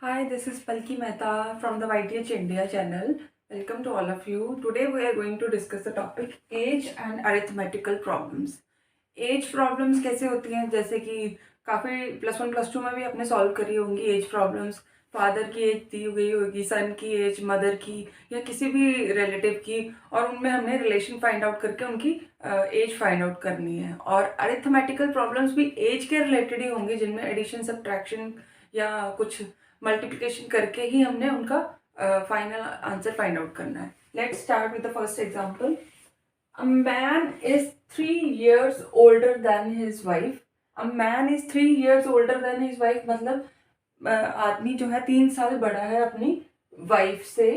Hi, this is Palki Mehta from the YTH India channel. Welcome to all of you. Today we are going to discuss the topic age and arithmetical problems. Age problems कैसे होती हैं, जैसे कि काफ़ी +1 +2 में भी आपने solve करी होंगी एज प्रॉब्लम्स। फादर की एज दी गई होगी, सन की एज, मदर की या किसी भी रिलेटिव की, और उनमें हमने रिलेशन फाइंड आउट करके उनकी एज फाइंड आउट करनी है। और अरिथमेटिकल प्रॉब्लम्स भी एज के रिलेटेड ही होंगे, जिनमें एडिशन सब्ट्रैक्शन या कुछ मल्टीप्लिकेशन करके ही हमने उनका फाइनल आंसर फाइंड आउट करना है। Let's start with the first example. A man is 3 years older than his wife. A man is 3 years older than his wife मतलब आदमी जो है 3 साल बड़ा है अपनी वाइफ से,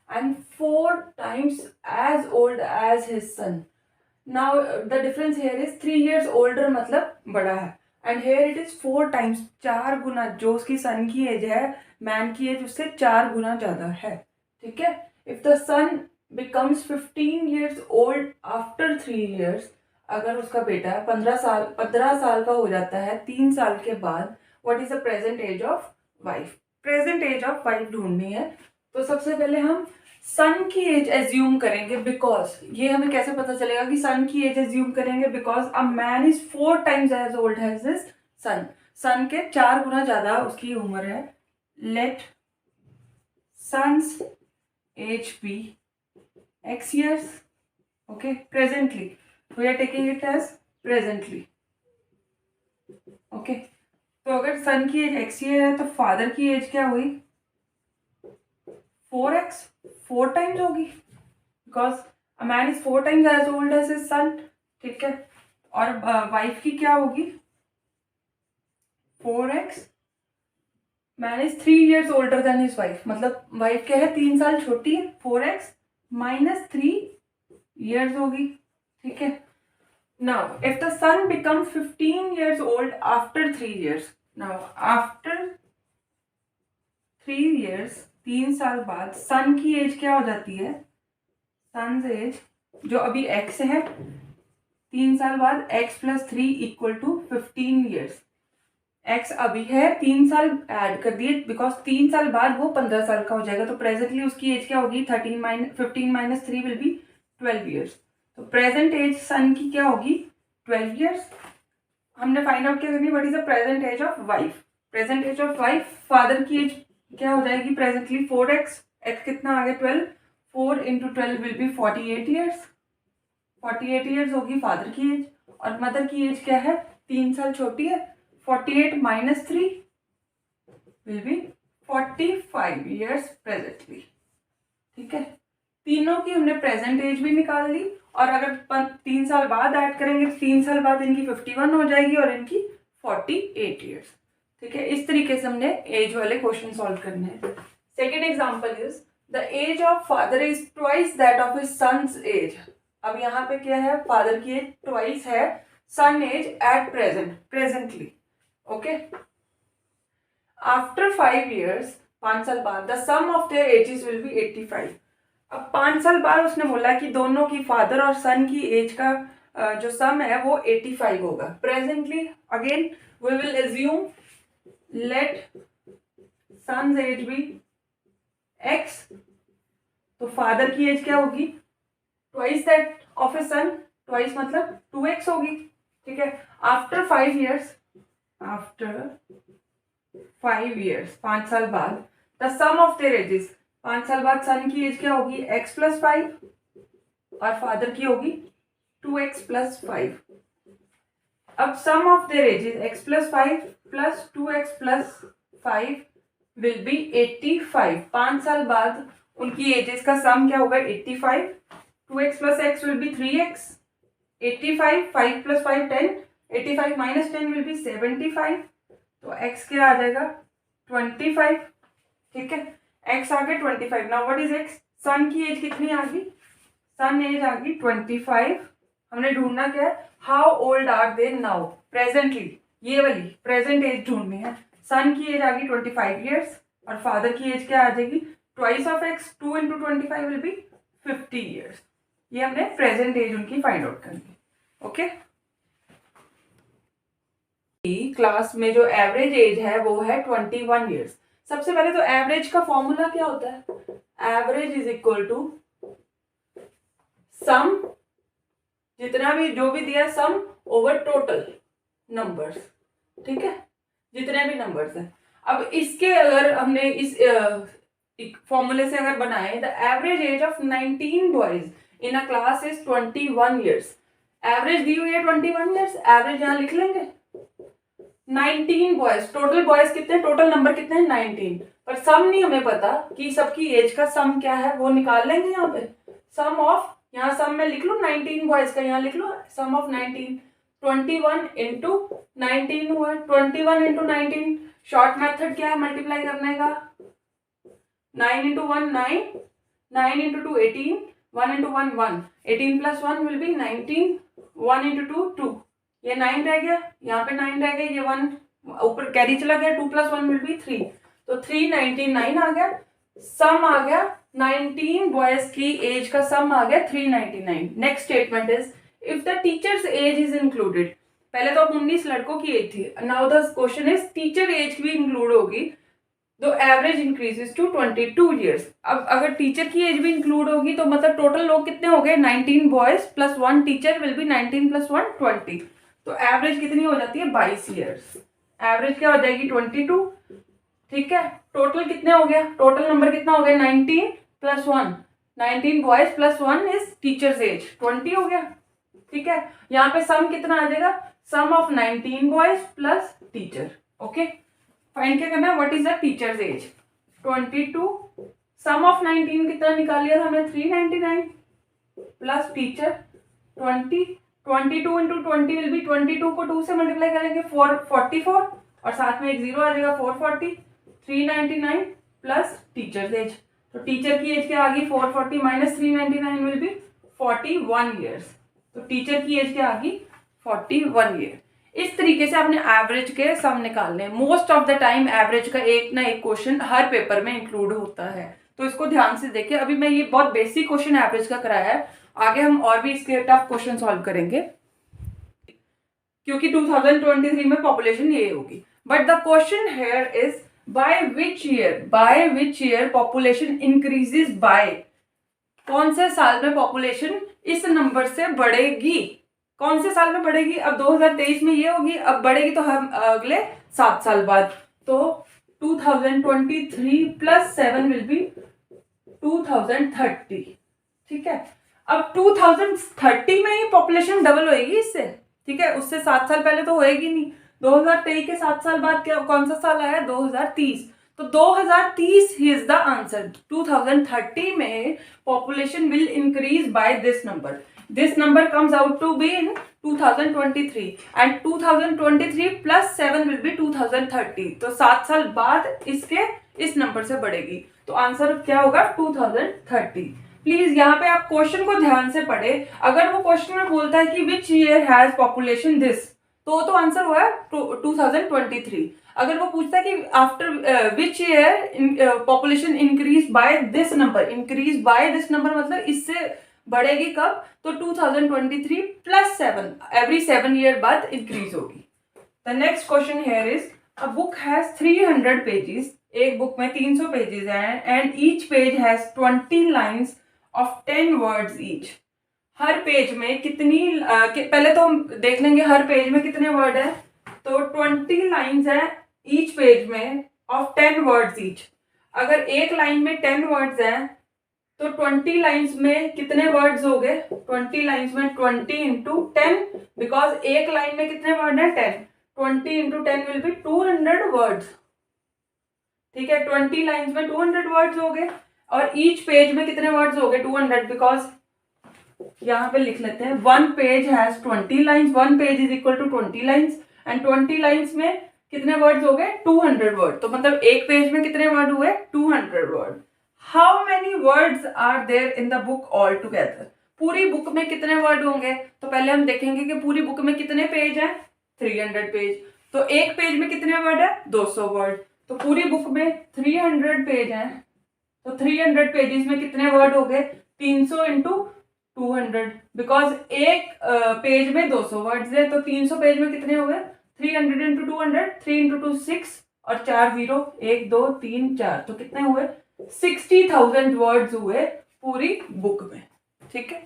and 4 times as old as his son. Now the difference here is 3 years older मतलब बड़ा है, and here it is 4 times, 4 गुना। जो उसकी सन की एज है, मैन की एज उससे 4 गुना ज्यादा है। ठीक है। If the son becomes 15 years old after 3 years, अगर उसका बेटा 15 साल का हो जाता है 3 साल के बाद, what is the present age of wife. Present age of wife ढूंढनी है, तो सबसे पहले हम सन की एज एज्यूम करेंगे। बिकॉज ये हमें कैसे पता चलेगा कि सन की एज एज्यूम करेंगे, because a man is 4 times as old has his son. Son के 4 गुना ज्यादा उसकी उम्र है। Let son's age be x years. Okay, presently we are taking it as presently. Okay, तो अगर सन की एज x year है तो फादर की एज क्या हुई? 4x, 4 times होगी, because a man is 4 times as old as his son. ठीक है। और वाइफ की क्या होगी? 4x, man is 3 years older than his wife, मतलब वाइफ क्या है, 3 साल छोटी है। 4x -3 years होगी। ठीक है। Now, if the son becomes 15 years old after 3 years, now after 3 years, 3 साल बाद सन की एज क्या हो जाती है? सन्स एज जो अभी x है, 3 साल बाद x + 3 = 15 years। x अभी है, 3 साल ऐड कर दिए, बिकॉज 3 साल बाद वो 15 साल का हो जाएगा। तो प्रेजेंटली उसकी एज क्या होगी? 15 - 3 विल बी 12 years। तो प्रेजेंट एज सन की क्या होगी? 12 years। हमने फाइंड आउट क्या करनी? What is the present age of wife. Present age of wife, father की एज क्या हो जाएगी प्रेजेंटली? 4x, x कितना आ गया? 12। 4 × 12 विल बी 48 years। 48 years होगी फादर की एज। और मदर की एज क्या है? 3 साल छोटी है। 48 - 3 विल बी 45 years प्रेजेंटली। ठीक है। तीनों की हमने प्रेजेंट एज भी निकाल ली, और अगर 3 साल बाद ऐड करेंगे तो 3 साल बाद इनकी 51 हो जाएगी और इनकी 48 years। ठीक है। इस तरीके से हमने एज वाले क्वेश्चन सॉल्व करने हैं। Second example is the age of father is twice that of his son's age. अब यहाँ पे क्या है? फादर की एज ट्वाइस है son age at presently. Okay. After 5 years, 5 साल बाद, the sum of their ages will be 85। अब 5 साल बाद उसने बोला कि दोनों की, फादर और सन की एज का जो सम है वो 85 होगा। Presently again we will assume, let son's age be x। तो फादर की एज क्या होगी? Twice that of a son, twice मतलब 2x होगी। ठीक है। आफ्टर 5 years, आफ्टर 5 years, 5 साल बाद, the sum of their ages, 5 साल बाद सन की एज क्या होगी? x + 5 और फादर की होगी 2x + 5। अब sum of their ages x + 5 + 2x + 5 will be 85। 5 साल बाद उनकी एजेस का सम क्या होगा? 85। 2x + x will B 3x। 85, 5 + 5 10, 85 - 10 will be 75। तो x क्या आ जाएगा? 25। ठीक है। x आ गया 25। Now what is x? सन की एज कितनी आ गई? सन एज आ गई 25। हमने ढूंढना क्या है? How old are they now presently. ये वाली प्रेजेंट एज ढूंढनी है। सन की एज आ गई 25 years और फादर की एज क्या आ जाएगी? Twice of x, 2 × 25 will be 50 years। ये हमने प्रेजेंट एज उनकी फाइंड आउट करनी। ओके। क्लास में जो एवरेज एज है वो है 21 years। सबसे पहले तो एवरेज का फॉर्मूला क्या होता है, average is equal to some, जितना भी जो भी दिया सम ओवर टोटल नंबर्स, ठीक है, जितने भी नंबर्स हैं। अब इसके अगर हमने इस फॉर्मूले से अगर बनाए, the average age of 19 boys in a class is 21 years. Average दी हुई है 21 ईयर्स, एवरेज यहां लिख लेंगे। 19 बॉयज, टोटल बॉयज कितने, टोटल नंबर कितने हैं 19, पर सम नहीं हमें पता कि सबकी एज का सम क्या है, वो निकाल लेंगे यहाँ पे। सम ऑफ, यहाँ सम में लिख लो 19 बॉयज का, यहाँ लिख लो सम ऑफ 19, 21 इंटू 19 हुआ, 21 इंटू 19, शॉर्ट मेथड क्या है मल्टीप्लाई करने का, 9 into 1 9, 9 into 2 18, 1 into 1 1, 18 plus 1 will be 19, 1 into 2 2, ये 9 रह गया, यहाँ पे 9 रह गया, ये 1 ऊपर कैरी चला गया, 2 प्लस 1 विल बी 3, तो 399 आ गया। सम आ गया 19 बॉयज की एज का सम आ गया 399। Next statement is if the teacher's age is included, पहले तो 19 लड़कों की एज थी, now the question is teacher age भी इंक्लूड होगी, तो एवरेज इंक्रीजेस टू 22 ईयर्स। अब अगर टीचर की एज भी इंक्लूड होगी तो मतलब टोटल लोग कितने हो गए, 19 boys plus 1 teacher will be 19 plus 1 20, तो एवरेज कितनी हो जाती है 22 ईयर्स। एवरेज क्या हो जाएगी 22, ठीक है। टोटल कितने हो गया, टोटल नंबर कितना हो गया 19 plus 1, 19 boys plus 1 is teacher's age, 20 हो गया, ठीक है। यहाँ पे सम कितना आ जाएगा, sum of 19 boys plus teacher, okay. Find क्या करना है, what is the teacher's age, 22, sum of 19 कितना निकाल लिया था हमने 399 plus teacher 20, 22 into 20 will be 22 को 2 से मल्टीप्लाई करेंगे 444 और साथ में एक जीरो आ जाएगा 440, 399 प्लस टीचर्स एज, तो टीचर की एज क्या आ गई 440 माइनस 399 विल बी 41 ईयर्स, तो टीचर की एज क्या आ गई 41 ईयर। इस तरीके से आपने एवरेज के सम निकालने। Most of the time average का एक ना एक क्वेश्चन हर पेपर में इंक्लूड होता है, तो इसको ध्यान से देखिए। अभी मैं ये बहुत बेसिक क्वेश्चन एवरेज का कराया है, आगे हम और भी इसके टफ क्वेश्चन सॉल्व करेंगे क्योंकि 2023 में पॉपुलेशन ये होगी। But the question here is by which year population increases by, कौन से साल में पॉपुलेशन इस नंबर से बढ़ेगी, कौन से साल में बढ़ेगी। अब 2023 में ये होगी, अब बढ़ेगी तो हम अगले 7 साल बाद, तो 2023 प्लस 7 विल बी 2030, ठीक है। अब 2030 में ही पॉपुलेशन डबल होएगी इससे, ठीक है, उससे 7 साल पहले तो होएगी नहीं। 2023 के 7 साल बाद क्या, कौन सा साल आया 2030, तो 2030 इज द आंसर। 2030 में population will increase by this number, this number comes out to be in 2023 and 2023 plus 7 will be 2030, तो 7 साल बाद इसके इस नंबर से बढ़ेगी, तो आंसर क्या होगा 2030। प्लीज यहाँ पे आप क्वेश्चन को ध्यान से पढ़े। अगर वो क्वेश्चन में बोलता है कि which year has population this, तो आंसर हुआ 2023। अगर वो पूछता है कि after which year population increase by this number, increase by this number मतलब इससे बढ़ेगी कब, तो 2023 प्लस 7, एवरी 7 ईयर बाद इंक्रीज होगी। The next question here is a book has 300 pages, एक बुक में 300 पेजेस हैं and each page has 20 lines of 10 words each. Her page में कितनी पहले तो हम देख लेंगे हर पेज में कितने वर्ड है, तो 20 लाइन्स है ईच पेज में ऑफ 10 वर्ड्स ईच। अगर एक लाइन में 10 वर्ड्स हैं तो 20 लाइन्स में कितने वर्ड्स हो गए, 20 लाइन्स में 20 इंटू 10, बिकॉज एक लाइन में कितने वर्ड है 10, 20 इंटू 10 विल बी 200 वर्ड्स, ठीक है। 20 लाइन्स में 200 वर्ड्स हो गए और ईच पेज में कितने वर्ड्स हो गए 200, बिकॉज यहाँ पे लिख लेते हैं one page has 20 lines, one page is equal to 20 lines and 20 lines में कितने वर्ड्स हो गए 200 वर्ड, तो मतलब एक पेज में कितने वर्ड हुए 200 word. How many words are there in the book all together, पूरी बुक में कितने वर्ड होंगे, तो पहले हम देखेंगे कि पूरी बुक में कितने पेज हैं 300 पेज, तो एक पेज में कितने वर्ड है 200 वर्ड, तो पूरी बुक में 300 पेज हैं, तो 300 पेजेस में कितने वर्ड हो गए 300 इंटू 200, बिकॉज एक पेज में 200 वर्ड्स है, तो 300 पेज में कितने हो गए 300 इंटू 200, 3 इंटू 2 6, और 4 जीरो, 1 2 3 4, तो कितने हुए? 60,000 वर्ड्स हुए पूरी बुक में। ठीक है,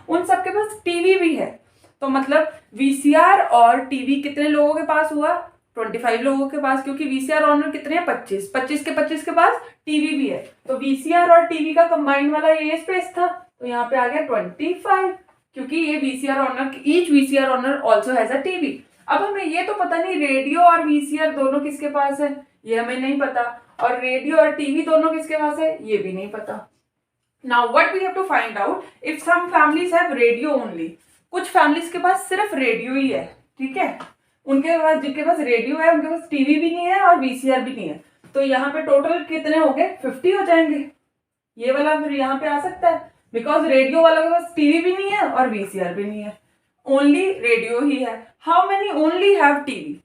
उन सबके पास टीवी भी है, तो मतलब वीसीआर और टीवी कितने लोगों के पास हुआ? 25 लोगों के पास, क्योंकि वीसीआर ऑनर कितने हैं? 25, 25 के पास टीवी भी है, तो वीसीआर और टीवी का कंबाइंड वाला ये स्पेस था, तो यहाँ पे आ गया 25, क्योंकि ये VCR owner, each VCR owner also has a TV. अब हमें ये तो पता नहीं रेडियो और वीसीआर दोनों किसके पास है, ये हमें नहीं पता, और रेडियो और टीवी दोनों किसके पास है, ये भी नहीं पता। Now what we have to find out, if some families have radio only, कुछ फैमिलीज के पास सिर्फ रेडियो ही है, ठीक है, उनके पास, जिनके पास रेडियो है उनके पास टीवी भी नहीं है और वीसीआर भी नहीं है, तो यहाँ पे टोटल कितने हो गए? 50 हो जाएंगे। ये वाला फिर यहाँ पे आ सकता है, बिकॉज रेडियो वाला के पास टीवी भी नहीं है और वीसीआर भी नहीं है, ओनली रेडियो ही है। How many only have TV?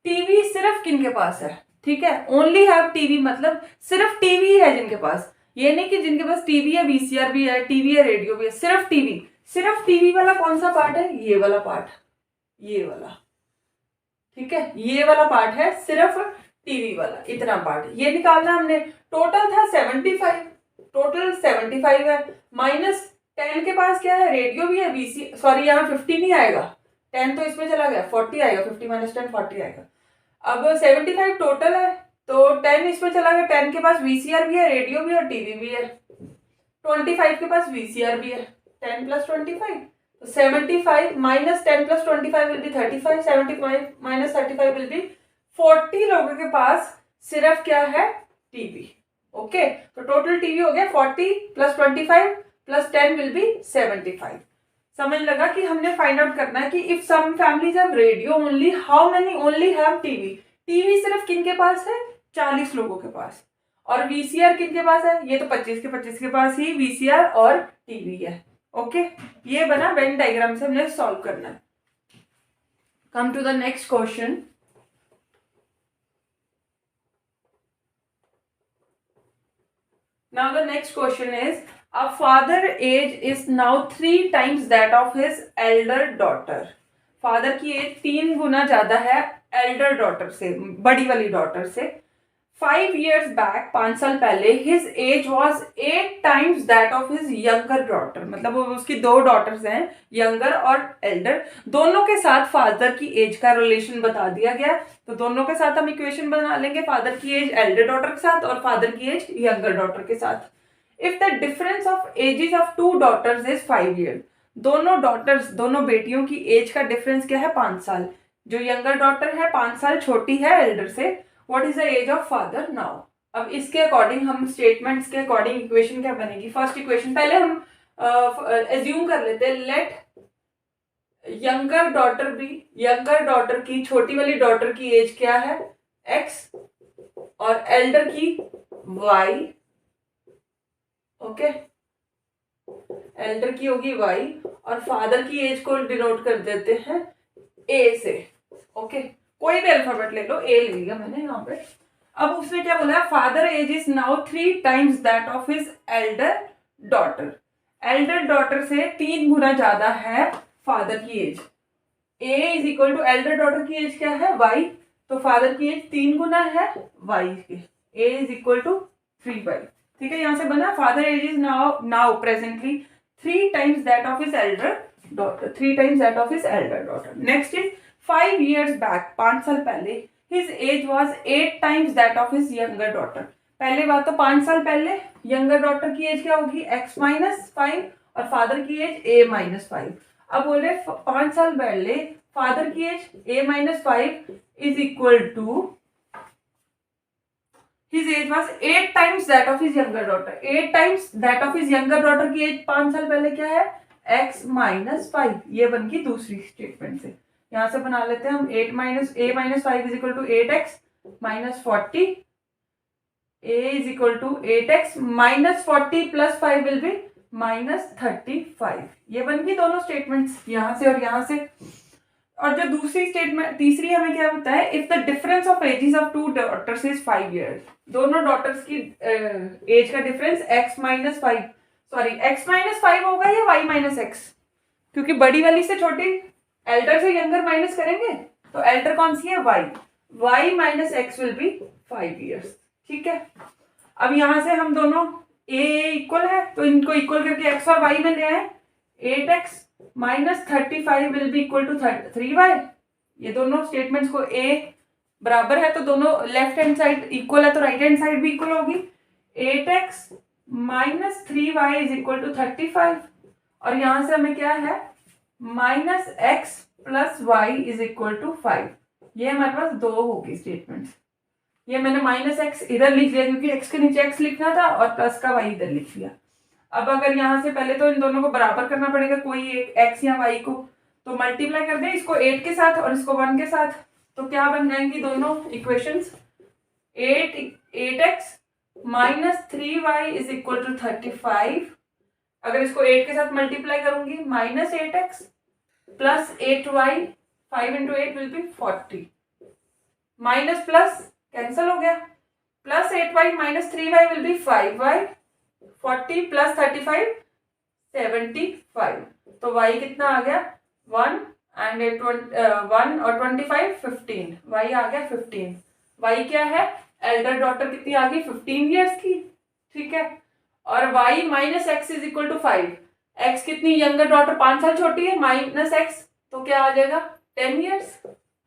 TV सिर्फ किनके पास है? ठीक है, ओनली हैव टीवी मतलब सिर्फ टीवी है जिनके पास, ये नहीं कि जिनके पास टीवी है, वीसीआर भी है, टीवी है, रेडियो भी है, सिर्फ टीवी। सिर्फ टीवी वाला कौन सा पार्ट है? ये वाला पार्ट, ये वाला, ठीक है, ये वाला पार्ट है सिर्फ टीवी वाला, इतना पार्ट ये निकालना हमने। टोटल था 75, टोटल 75 है, माइनस 10 के पास क्या है? रेडियो भी है, वीसी, सॉरी यहाँ 50 नहीं आएगा, 10 तो इसमें चला गया, 40 आएगा, 50 माइनस 10 40 आएगा। अब 75 टोटल है, तो 10 इसमें चला गया, 10 के पास वीसीआर भी है, रेडियो भी और टीवी भी है, 25 के पास वीसीआर भी है, 10 प्लस 25, तो 75 minus 10 plus 25 will be 35, 75 minus 35 will be 40 लोगों के पास सिर्फ क्या है? टीवी। ओके, तो टोटल टीवी हो गया 40 प्लस 25 प्लस 10 विल बी 75। समझ लगा कि हमने फाइंड आउट करना है कि if some families have radio only, how many only have TV? TV सिर्फ किन के पास है? 40 लोगों के पास। और वीसीआर किन के पास है? ये तो 25 के पास ही वीसीआर और टीवी है। ओके, ये बना वेन डायग्राम से हमने सॉल्व करना है। Come to the next question. Now the next question is, a father age is now 3 times that of his elder daughter. Father की एज 3 गुना ज्यादा है एल्डर डॉटर से, बड़ी वाली डॉटर से। 5 years बैक, 5 साल पहले, his age was 8 times that of his younger daughter, मतलब उसकी 2 डॉटर्स हैं, यंगर और एल्डर, दोनों के साथ फादर की एज का रिलेशन बता दिया गया, तो दोनों के साथ हम इक्वेशन बना लेंगे, फादर की एज एल्डर डॉटर के साथ और फादर की एज यंगर डॉटर के साथ। If the difference of ages of 2 daughters is 5 years, दोनों डॉटर्स, दोनों बेटियों की एज का डिफरेंस क्या है? 5 साल। जो यंगर डॉटर है 5 साल छोटी है एल्डर से, what is the age of father now? अब इसके अकॉर्डिंग हम स्टेटमेंट्स के अकॉर्डिंग इक्वेशन क्या बनेगी? फर्स्ट इक्वेशन पहले हम एज्यूम कर लेते हैं, लेट यंगर डॉटर भी, यंगर डॉटर की, छोटी वाली डॉटर की एज क्या है? x, और एल्डर की y। ओके, एल्डर की होगी y और फादर की एज को डिनोट कर देते हैं a से। ओके, कोई भी अल्फाबेट ले लो, a ले लिया मैंने यहाँ पे। अब उसने क्या बोला? Father age is now 3 times that of his elder daughter. Elder daughter से 3 गुना ज्यादा है फादर की age. a is equal to elder daughter की एज क्या है? y, तो फादर की एज 3 गुना है y के, a is equal to 3y। ठीक है, यहां से बना father age is now presently 3 times that of his elder daughter, 3 times that of his elder daughter. Next is 5 years back, 5 साल पहले, his age was 8 times that of his younger daughter. पहले बात तो 5 साल पहले यंगर डॉटर की age क्या होगी? x माइनस 5 और फादर की एज a माइनस 5। अब बोल रहे 5 साल पहले फादर की age a minus 5 is equal to his age was 8 times that of his younger daughter। 8 times that of his younger daughter की एज 5 साल पहले क्या है? x minus 5। ये बन गई दूसरी स्टेटमेंट से। यहां से बना लेते हैं हम 8 minus a minus 5 is equal to 8x minus 40, a is equal to 8x minus 40 plus 5 will be minus 35। ये बन गई दोनों स्टेटमेंट्स, यहां से और यहां से। और जो दूसरी स्टेटमेंट, तीसरी हमें क्या होता है? If the difference of ages of 2 daughters is 5 years, दोनों डॉटर्स की एज का difference x minus 5, sorry x minus 5 होगा या y माइनस x, क्योंकि बड़ी वाली से छोटी, एल्डर से यंगर माइनस करेंगे तो एल्डर कौन सी है? y minus x will be 5 years। ठीक है, अब यहां से हम दोनों a इक्वल है तो इनको इक्वल करके x और y में ले आए। 8x minus 35 will be equal to 3y। ये दोनों स्टेटमेंट्स को a बराबर है तो दोनों लेफ्ट हैंड साइड इक्वल है तो राइट हैंड साइड भी इक्वल होगी। 8x minus 3y is equal to 35 और यहां से हमें क्या है? Minus x plus y is equal to 5। ये हमारे पास दो होगी स्टेटमेंट्स। ये मैंने माइनस एक्स इधर लिख लिया क्योंकि एक्स के नीचे एक्स लिखना था और प्लस का वाई इधर लिख लिया। अब अगर यहाँ से पहले तो इन दोनों को बराबर करना पड़ेगा, कोई एक एक्स या वाई को, तो मल्टीप्लाई कर दें इसको 8 के साथ और इसको 1 के साथ, तो क्या बन जाएंगी दोनों equations? 8x minus 3y is equal to 35। अगर इसको 8 के साथ मल्टीप्लाई करूंगी minus 8x plus 8y, 5 into 8 will be 40। Minus plus cancel हो गया, plus 8y minus 3y will be 5y, 40 plus 35 75। तो y कितना आ गया? 1 एंड 1 और 25 15, y आ गया 15। y क्या है? एल्डर डॉटर कितनी आ गई? 15 years की। ठीक है, और y minus x is equal to 5। x कितनी यंगर डॉटर 5 साल छोटी है, माइनस एक्स तो क्या आ जाएगा? 10 years।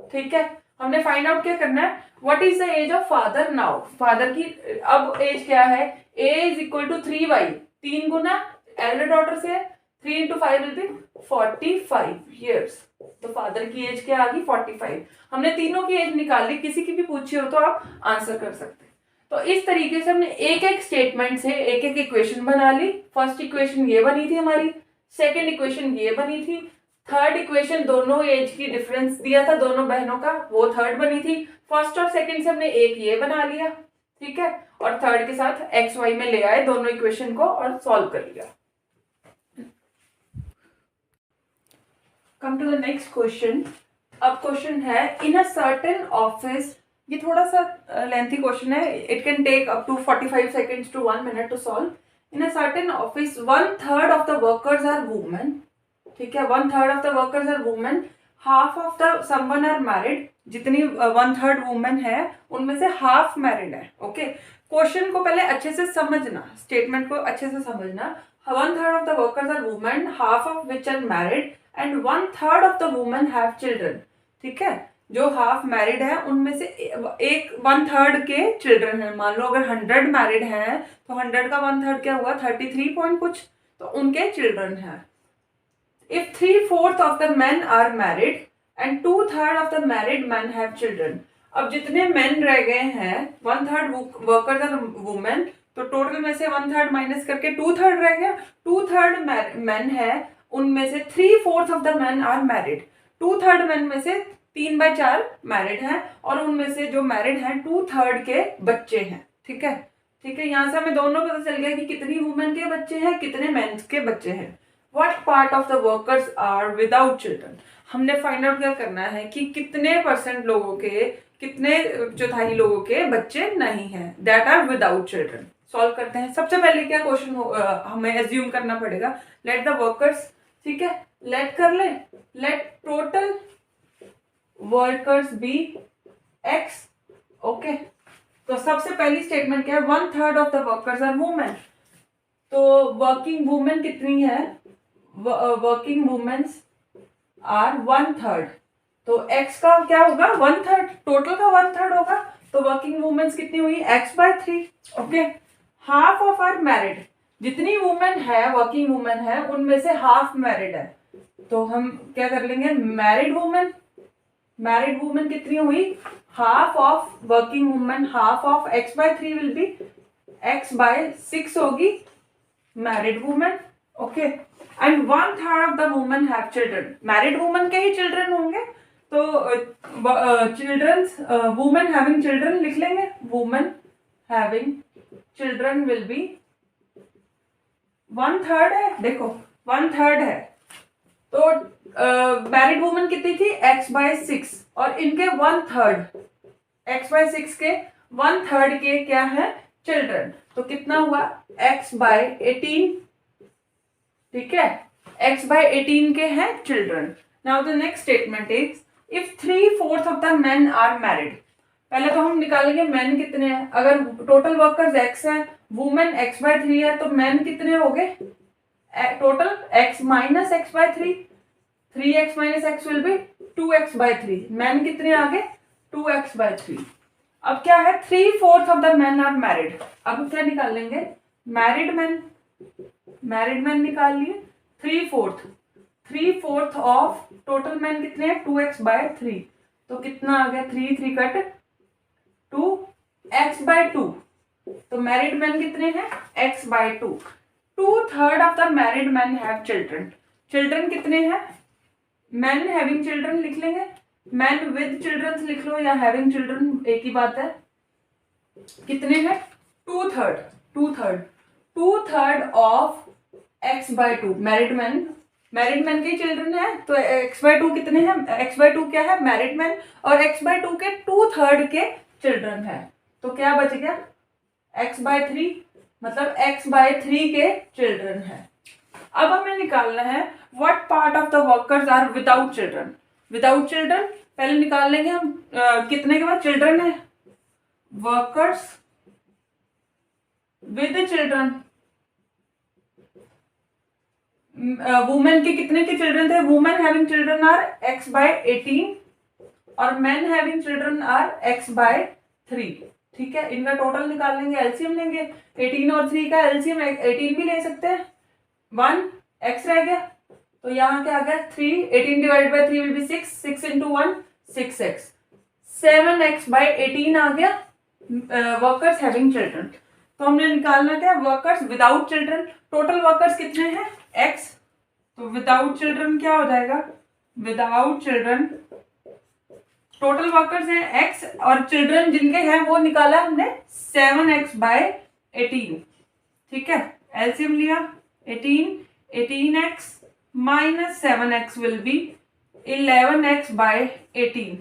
ठीक है, हमने फाइंड आउट क्या करना है? What is the age of father now? Father की अब एज क्या है? a is equal to 3y, 3 गुना एल्डर डॉटर से 3 इंटू 5 विल बी 45 years। तो फादर की एज क्या आ गई? 45। हमने तीनों की एज निकाल ली, किसी की भी पूछी हो तो आप आंसर कर सकते हैं। तो इस तरीके से हमने एक एक स्टेटमेंट से एक एक इक्वेशन बना ली। फर्स्ट इक्वेशन ये बनी थी हमारी, सेकंड इक्वेशन ये बनी थी, थर्ड इक्वेशन दोनों एज की डिफरेंस दिया था दोनों बहनों का, वो थर्ड बनी थी। फर्स्ट और सेकंड से हमने एक ये बना लिया। ठीक है, और थर्ड के साथ एक्स वाई में ले आए दोनों इक्वेशन को और सॉल्व कर लिया। Come to the next question. अब क्वेश्चन है, इन अ सर्टेन ऑफिस, ये थोड़ा सा लेंथी क्वेश्चन है, it can take up to 45 seconds to 1 minute to solve. In a certain office 1/3 of the workers are women. ठीक है, 1/3 of the workers are women, half of the someone are married. जितनी 1/3 women है उनमें से half married है। Okay, question को पहले अच्छे से समझना, स्टेटमेंट को अच्छे से समझना। 1/3 of the workers are women, half of which are married and 1/3 of the women have children. ठीक है, जो हाफ मैरिड है उनमें से एक 1/3 के चिल्ड्रन है। मान लो अगर 100 मैरिड हैं तो 100 का 1/3 क्या हुआ? 33 पॉइंट कुछ, तो उनके चिल्ड्रन है। If 3/4 of the men are married and 2/3 of the married men have children। अब जितने men रह गए हैं 1/3 वर्कर्स और वुमेन, तो टोटल में से 1/3 माइनस करके 2/3 रह गया। 2/3 men है, उनमें से 3/4 of the men are married। 2/3 men में से 3/4 मैरिड हैं और उनमें से जो मैरिड हैं 2/3 के बच्चे हैं। ठीक है, ठीक है, यहाँ से हमें दोनों पता चल गया कि कितनी वुमेन के बच्चे हैं, कितने मेन के बच्चे हैं। What part of the workers are without children? हमने फाइंड आउट क्या करना है कि कितने % लोगों के, कितने चौथाई लोगों के बच्चे नहीं हैं, that are without children. Solve करते हैं। सबसे पहले क्या क्वेश्चन हमें एज्यूम करना पड़ेगा? लेट द वर्कर्स, ठीक है, लेट कर ले, let total workers be x. Okay, तो सबसे पहली स्टेटमेंट क्या है? 1/3 of the workers are women. तो वर्किंग वुमेन कितनी है? Working womens are 1/3। तो x का क्या होगा? 1/3, टोटल का 1/3 होगा। तो वर्किंग वुमेन्स कितनी हुई? x/3। Okay, half of are married, जितनी वुमेन है वर्किंग वुमेन है उनमें से हाफ मैरिड है, तो हम क्या कर लेंगे? Married women. मैरिड वुमेन कितनी हुई? Half of working women, half of x/3 will be x/6 होगी married women. Okay, and 1/3 of the women have children. Married women के ही चिल्ड्रन होंगे, तो चिल्ड्रंस, वुमेन हैविंग चिल्ड्रन लिख लेंगे। Women having children will be 1/3 है, देखो 1/3 है, तो मैरिड वुमेन कितनी थी? x/6 और इनके 1/3, x/6 के 1/3 के क्या है? चिल्ड्रन। तो कितना हुआ? x/18। ठीक है, x/18 के हैं children. Now the next statement is if 3/4 of the man are married, पहले तो हम निकालेंगे मैन कितने हैं। अगर टोटल वर्कर्स x है, वुमेन x/3 है, तो मैन कितने हो गए total x minus x/3, 3x minus x will be 2x/3, man कितने आ गए 2x/3। अब क्या है 3/4 of the man are married, अब क्या निकालेंगे मैरिड मैन निकाल लिए 3/4 ऑफ टोटल मैन कितने हैं 2x/3, तो कितना आ गया 3 कट 2x/2, तो मैरिड मैन कितने हैं x/2। 2/3 of the married man have children, children कितने हैं मैन हैविंग चिल्ड्रन लिख लेंगे, मैन विद चिल्ड्रन लिख लो या हैविंग चिल्ड्रन एक ही बात है, कितने हैं 2/3 ऑफ x/2 मैरिड मैन के चिल्ड्रन है, तो x/2 कितने हैं, x/2 क्या है मैरिड मैन, और x/2 के 2/3 के चिल्ड्रन है, तो क्या बच गया x/3, मतलब x/3 के चिल्ड्रन है। अब हमें निकालना है what part of the workers are without children, पहले निकाल लेंगे हम कितने के बाद चिल्ड्रन है, वर्कर्स विद चिल्ड्रन, वुमेन के कितने के चिल्ड्रन थे, women having children are x/18 और main having children are x/3, ठीक है। इनका टोटल निकाल लेंगे, एलसीएम लेंगे, 18 और 3 का एलसीएम 18 भी ले सकते हैं, 1 x रह गया, तो यहाँ क्या आ गया 3, 18 divided by 3 will be 6, 6 into 1 6x, 7x/18 आ गया वर्कर्स हैविंग चिल्ड्रन। तो हमने निकालना क्या workers without children, total workers कितने हैं x, तो विदाउट चिल्ड्रन क्या हो जाएगा, विदाउट चिल्ड्रन टोटल वर्कर्स हैं x और चिल्ड्रन जिनके हैं वो निकाला हमने 7x/18, ठीक है। एलसीएम लिया 18x minus 7x will be 11x/18,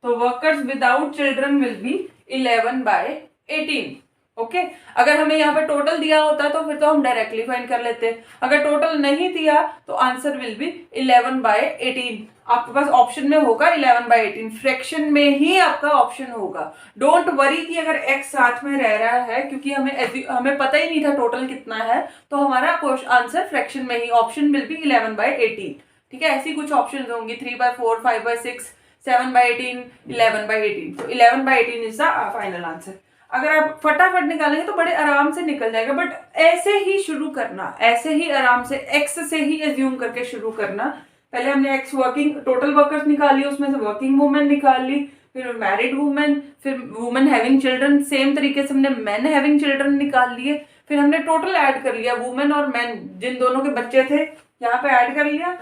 तो workers without children will be 11/18, okay. अगर हमें यहाँ पे टोटल दिया होता तो फिर तो हम डायरेक्टली फाइंड कर लेते, अगर टोटल नहीं दिया तो आंसर विल बी 11/18, आपके पास ऑप्शन में होगा 11/18, फ्रैक्शन में ही आपका ऑप्शन होगा। डोंट वरी कि अगर x साथ में रह रहा है, क्योंकि हमें पता ही नहीं था टोटल कितना है, तो हमारा आंसर फ्रैक्शन में ही, ऑप्शन विल बी 11/18, ठीक है। ऐसी कुछ ऑप्शन होंगी 3/4, 5/6, 7/18, 11/18, तो 11/18 इज द फाइनल आंसर। अगर आप फटाफट निकालेंगे तो बड़े आराम से निकल जाएगा, बट ऐसे ही शुरू करना, ऐसे ही आराम से x से ही एज्यूम करके शुरू करना। पहले हमने x वर्किंग टोटल वर्कर्स निकाली, उसमें से वर्किंग वुमेन निकाल ली, फिर मैरिड वुमेन, फिर वुमेन हैविंग चिल्ड्रन, सेम तरीके से हमने मैन हैविंग चिल्ड्रन निकाल लिए, फिर हमने टोटल ऐड कर लिया वुमेन और मैन जिन दोनों के बच्चे थे यहाँ पे ऐड कर लिया,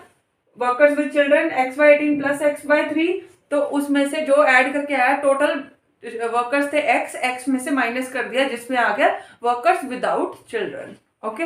workers with children x/18 plus x/3, तो उसमें से जो ऐड करके आया टोटल वर्कर्स थे x में से माइनस कर दिया जिसमें आ गया वर्कर्स विदाउट चिल्ड्रन, ओके।